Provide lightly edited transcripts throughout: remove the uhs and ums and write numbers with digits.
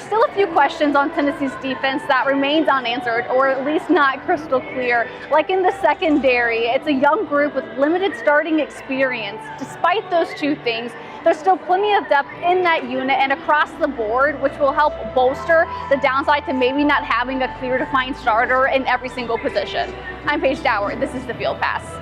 are still a few questions on Tennessee's defense that remains unanswered, or at least not crystal clear. Like in the secondary, it's a young group with limited starting experience. Despite those two things, there's still plenty of depth in that unit and across the board, which will help bolster the downside to maybe not having a clear defined starter in every single position. I'm Paige Dower. This is the Field Pass.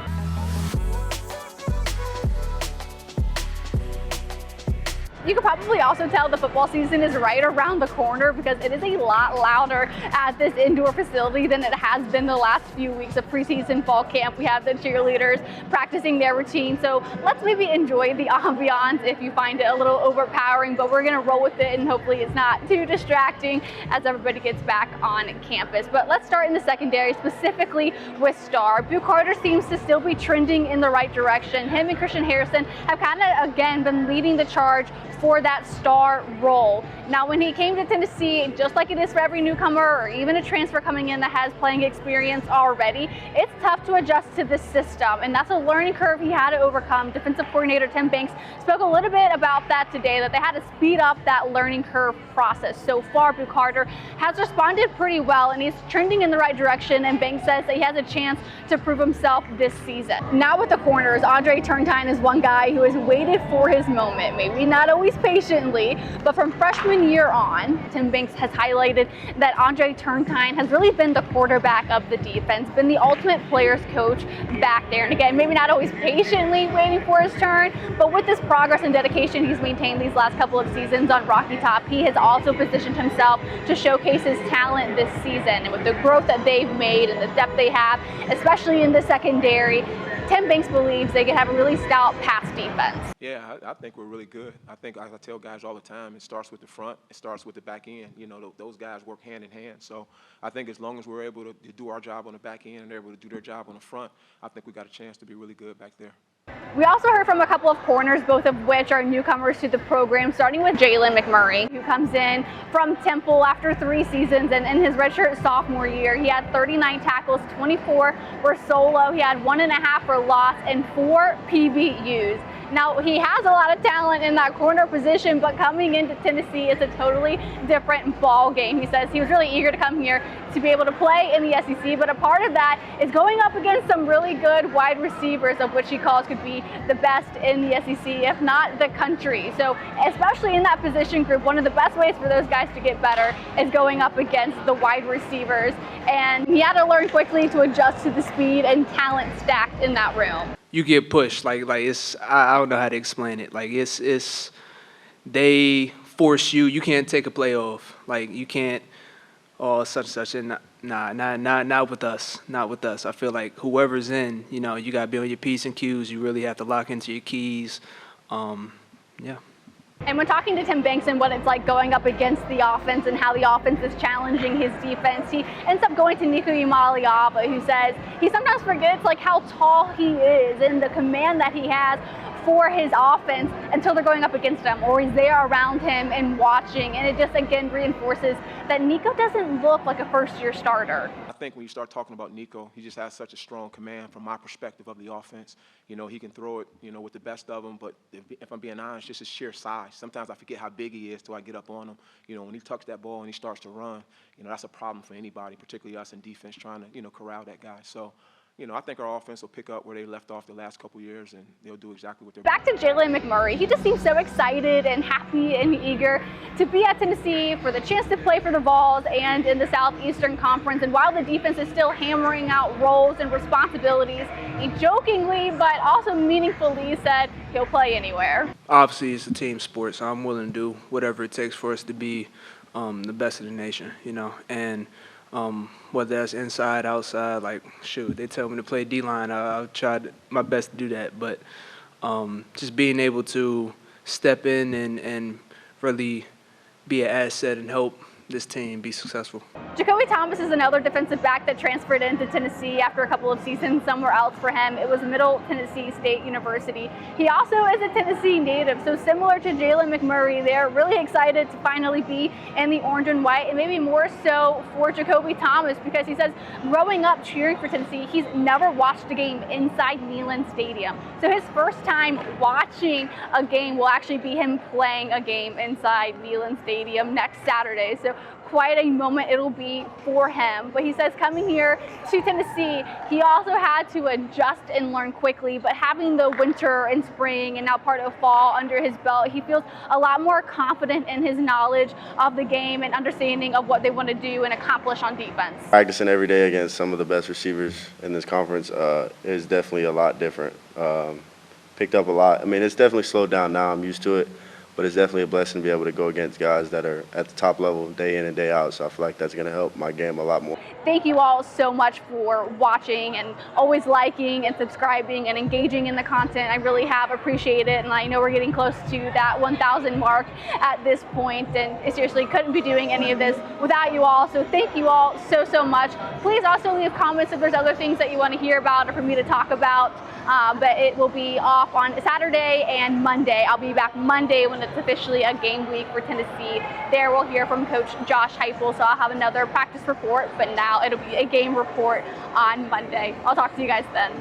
You can probably also tell the football season is right around the corner because it is a lot louder at this indoor facility than it has been the last few weeks of preseason fall camp. We have the cheerleaders practicing their routine, so let's maybe enjoy the ambiance if you find it a little overpowering, but we're gonna roll with it and hopefully it's not too distracting as everybody gets back on campus. But let's start in the secondary, specifically with Star. Buke Carter seems to still be trending in the right direction. Him and Christian Harrison have kind of, again, been leading the charge for that star role. Now, when he came to Tennessee, just like it is for every newcomer or even a transfer coming in that has playing experience already, it's tough to adjust to this system, and that's a learning curve he had to overcome. Defensive coordinator Tim Banks spoke a little bit about that today, that they had to speed up that learning curve process. So far, Buke Carter has responded pretty well, and he's trending in the right direction, and Banks says that he has a chance to prove himself this season. Now with the corners, Andre Turntine is one guy who has waited for his moment, maybe not always patiently, but from freshman year on, Tim Banks has highlighted that Andre Turntine has really been the quarterback of the defense, been the ultimate players coach back there. And again, maybe not always patiently waiting for his turn, but with this progress and dedication he's maintained these last couple of seasons on Rocky Top, he has also positioned himself to showcase his talent this season. And with the growth that they've made and the depth they have, especially in the secondary, Tim Banks believes they can have a really stout pass defense. Yeah, I think we're really good. I think, as I tell guys all the time, it starts with the front, it starts with the back end. You know, those guys work hand in hand. So I think as long as we're able to do our job on the back end and they're able to do their job on the front, I think we got a chance to be really good back there. We also heard from a couple of corners, both of which are newcomers to the program, starting with Jalen McMurray, who comes in from Temple after 3 seasons, and in his redshirt sophomore year, he had 39 tackles, 24 were solo, he had 1.5 for loss, and 4 PBUs. Now, he has a lot of talent in that corner position, but coming into Tennessee is a totally different ball game. He says he was really eager to come here to be able to play in the SEC, but a part of that is going up against some really good wide receivers, of which he calls could be the best in the SEC, if not the country. So especially in that position group, one of the best ways for those guys to get better is going up against the wide receivers. And he had to learn quickly to adjust to the speed and talent stacked in that room. You get pushed, like it's, I don't know how to explain it. Like it's they force you. You can't take a play off. Like you can't, oh, such and such. And not with us. Not with us. I feel like whoever's in, you know, you got to be on your P's and Q's. You really have to lock into your keys. Yeah. And when talking to Tim Banks and what it's like going up against the offense and how the offense is challenging his defense, he ends up going to Nico Imaliava, who says he sometimes forgets like how tall he is and the command that he has for his offense until they're going up against him, or he's there around him and watching, and it just again reinforces that Nico doesn't look like a first-year starter. I think when you start talking about Nico, he just has such a strong command from my perspective of the offense. You know, he can throw it, you know, with the best of them, but if I'm being honest, just his sheer size. Sometimes I forget how big he is till I get up on him. You know, when he tucks that ball and he starts to run, you know, that's a problem for anybody, particularly us in defense trying to, you know, corral that guy. So, you know, I think our offense will pick up where they left off the last couple years, and they'll do exactly what they're doing. Back to Jalen McMurray. He just seems so excited and happy and eager to be at Tennessee for the chance to play for the Vols and in the Southeastern Conference. And while the defense is still hammering out roles and responsibilities, he jokingly but also meaningfully said he'll play anywhere. Obviously, it's a team sport, so I'm willing to do whatever it takes for us to be the best of the nation, you know. And whether that's inside, outside, like, shoot, they tell me to play D-line, I'll try my best to do that. But just being able to step in and really be an asset and help this team be successful. Jacoby Thomas is another defensive back that transferred into Tennessee after a couple of seasons somewhere else for him. It was Middle Tennessee State University. He also is a Tennessee native, so similar to Jalen McMurray, they're really excited to finally be in the orange and white, and maybe more so for Jacoby Thomas, because he says growing up cheering for Tennessee, he's never watched a game inside Neyland Stadium. So his first time watching a game will actually be him playing a game inside Neyland Stadium next Saturday. So quite a moment it'll be for him. But he says coming here to Tennessee, he also had to adjust and learn quickly, but having the winter and spring and now part of fall under his belt, he feels a lot more confident in his knowledge of the game and understanding of what they want to do and accomplish on defense. Practicing every day against some of the best receivers in this conference is definitely a lot different. Picked up a lot. I mean, it's definitely slowed down now. I'm used to it. But it's definitely a blessing to be able to go against guys that are at the top level day in and day out. So I feel like that's going to help my game a lot more. Thank you all so much for watching and always liking and subscribing and engaging in the content. I really have appreciated it. And I know we're getting close to that 1,000 mark at this point. And I seriously couldn't be doing any of this without you all. So thank you all so much. Please also leave comments if there's other things that you want to hear about or for me to talk about. But it will be off on Saturday and Monday. I'll be back Monday when it's officially a game week for Tennessee. There we'll hear from Coach Josh Heupel, so I'll have another practice report, but now it'll be a game report on Monday. I'll talk to you guys then.